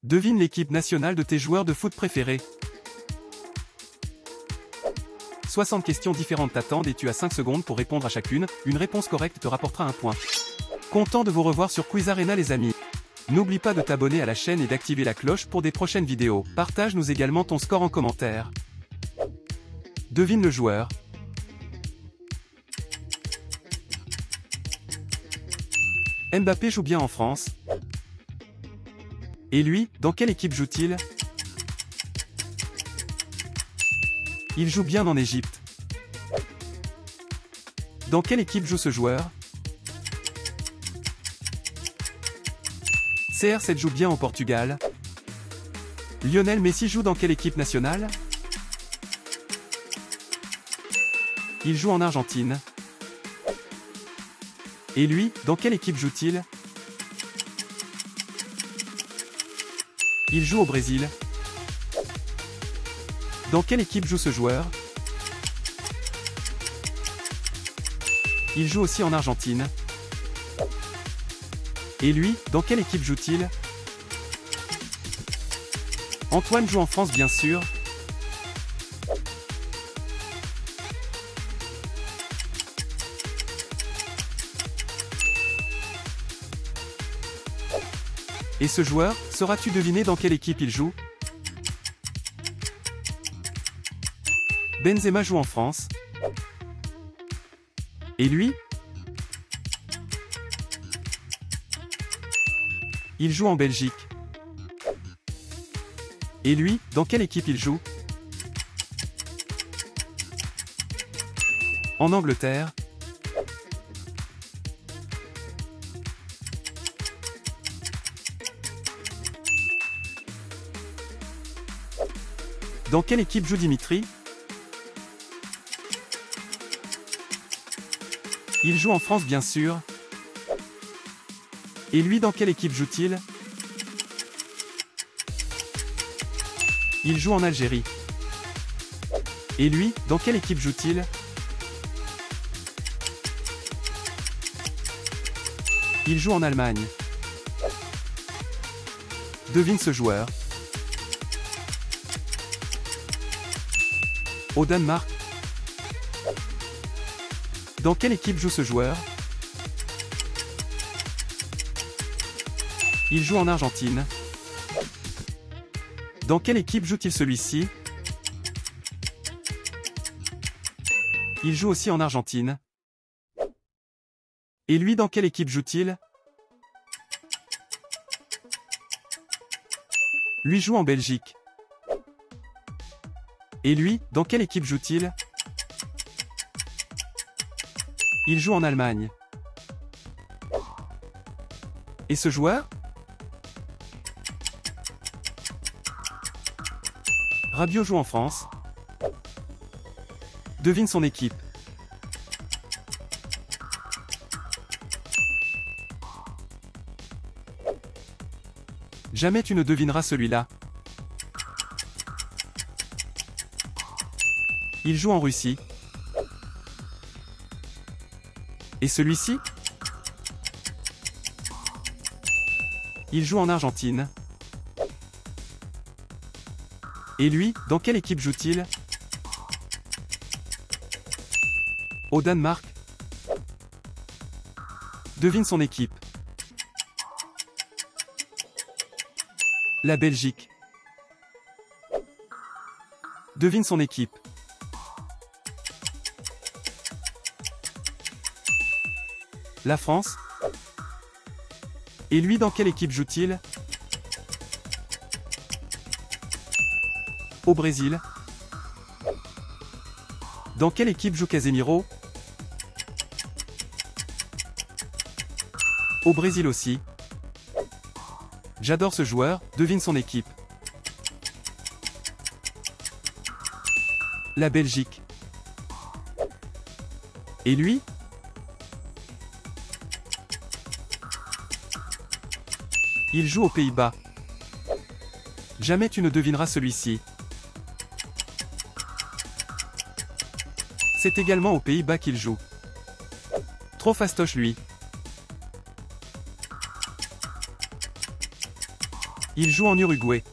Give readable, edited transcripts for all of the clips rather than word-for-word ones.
Devine l'équipe nationale de tes joueurs de foot préférés. 60 questions différentes t'attendent et tu as 5 secondes pour répondre à chacune. Une réponse correcte te rapportera un point. Content de vous revoir sur Quiz Arena les amis. N'oublie pas de t'abonner à la chaîne et d'activer la cloche pour des prochaines vidéos. Partage-nous également ton score en commentaire. Devine le joueur. Mbappé joue bien en France. Et lui, dans quelle équipe joue-t-il? Il joue bien en Égypte. Dans quelle équipe joue ce joueur? CR7 joue bien au Portugal. Lionel Messi joue dans quelle équipe nationale? Il joue en Argentine. Et lui, dans quelle équipe joue-t-il? Il joue au Brésil. Dans quelle équipe joue ce joueur? Il joue aussi en Argentine. Et lui, dans quelle équipe joue-t-il? Antoine joue en France bien sûr. Et ce joueur, sauras-tu deviner dans quelle équipe il joue? Benzema joue en France. Et lui? Il joue en Belgique. Et lui, dans quelle équipe il joue? En Angleterre. Dans quelle équipe joue Dimitri? Il joue en France bien sûr. Et lui, dans quelle équipe joue-t-il? Il joue en Algérie. Et lui, dans quelle équipe joue-t-il? Il joue en Allemagne. Devine ce joueur. Au Danemark. Dans quelle équipe joue ce joueur? Il joue en Argentine. Dans quelle équipe joue-t-il celui-ci? Il joue aussi en Argentine. Et lui, dans quelle équipe joue-t-il? Lui joue en Belgique. Et lui, dans quelle équipe joue-t-il? Il joue en Allemagne. Et ce joueur? Rabiot joue en France. Devine son équipe. Jamais tu ne devineras celui-là. Il joue en Russie. Et celui-ci? Il joue en Argentine. Et lui, dans quelle équipe joue-t-il? Au Danemark. Devine son équipe. La Belgique. Devine son équipe. La France. Et lui, dans quelle équipe joue-t-il? Au Brésil. Dans quelle équipe joue Casemiro? Au Brésil aussi. J'adore ce joueur, devine son équipe. La Belgique. Et lui? Il joue aux Pays-Bas. Jamais tu ne devineras celui-ci. C'est également aux Pays-Bas qu'il joue. Trop fastoche lui. Il joue en Uruguay.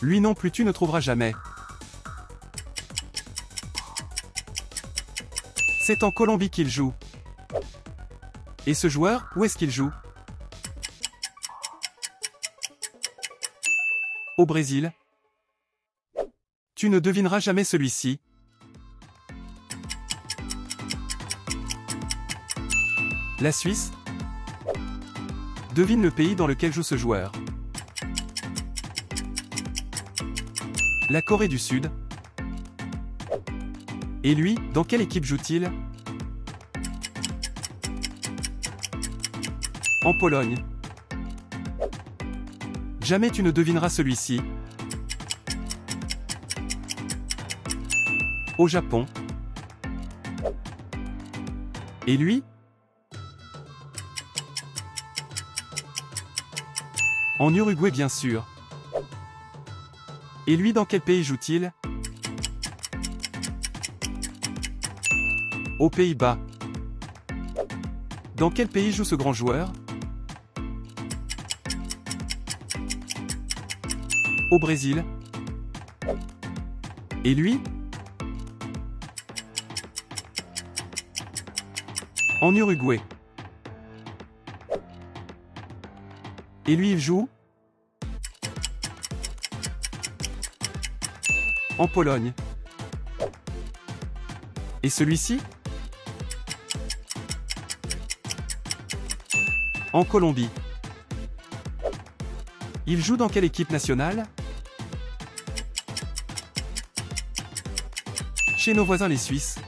Lui non plus tu ne trouveras jamais. C'est en Colombie qu'il joue. Et ce joueur, où est-ce qu'il joue? Au Brésil. Tu ne devineras jamais celui-ci. La Suisse. Devine le pays dans lequel joue ce joueur. La Corée du Sud. Et lui, dans quelle équipe joue-t-il? En Pologne. Jamais tu ne devineras celui-ci. Au Japon. Et lui? En Uruguay bien sûr. Et lui dans quel pays joue-t-il? Aux Pays-Bas. Dans quel pays joue ce grand joueur? Au Brésil. Et lui? En Uruguay. Et lui il joue? En Pologne. Et celui-ci? En Colombie. Il joue dans quelle équipe nationale? Chez nos voisins les Suisses.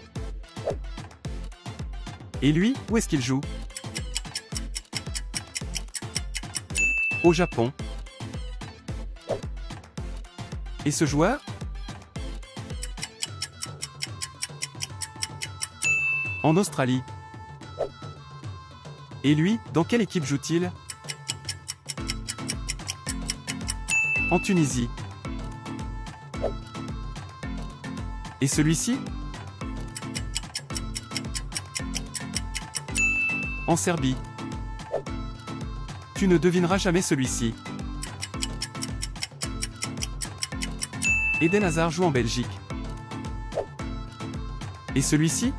Et lui, où est-ce qu'il joue? Au Japon. Et ce joueur? En Australie. Et lui, dans quelle équipe joue-t-il? En Tunisie. Et celui-ci? En Serbie. Tu ne devineras jamais celui-ci. Eden Hazard joue en Belgique. Et celui-ci?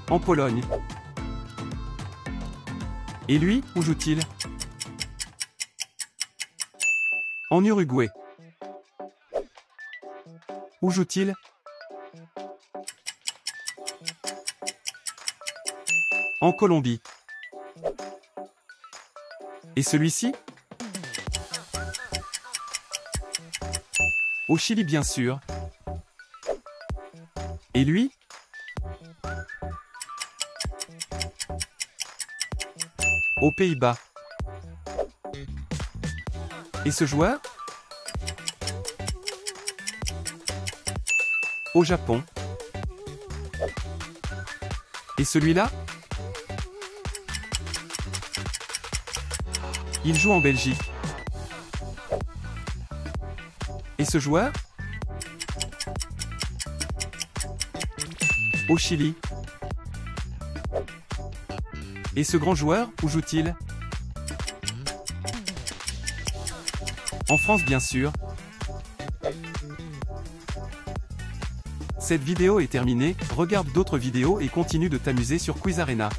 En Pologne. Et lui, où joue-t-il? En Uruguay. Où joue-t-il? En Colombie. Et celui-ci? Au Chili bien sûr. Et lui? Aux Pays-Bas. Et ce joueur? Au Japon. Et celui-là? Il joue en Belgique. Et ce joueur? Au Chili. Et ce grand joueur, où joue-t-il? En France bien sûr. Cette vidéo est terminée, regarde d'autres vidéos et continue de t'amuser sur Quiz Arena.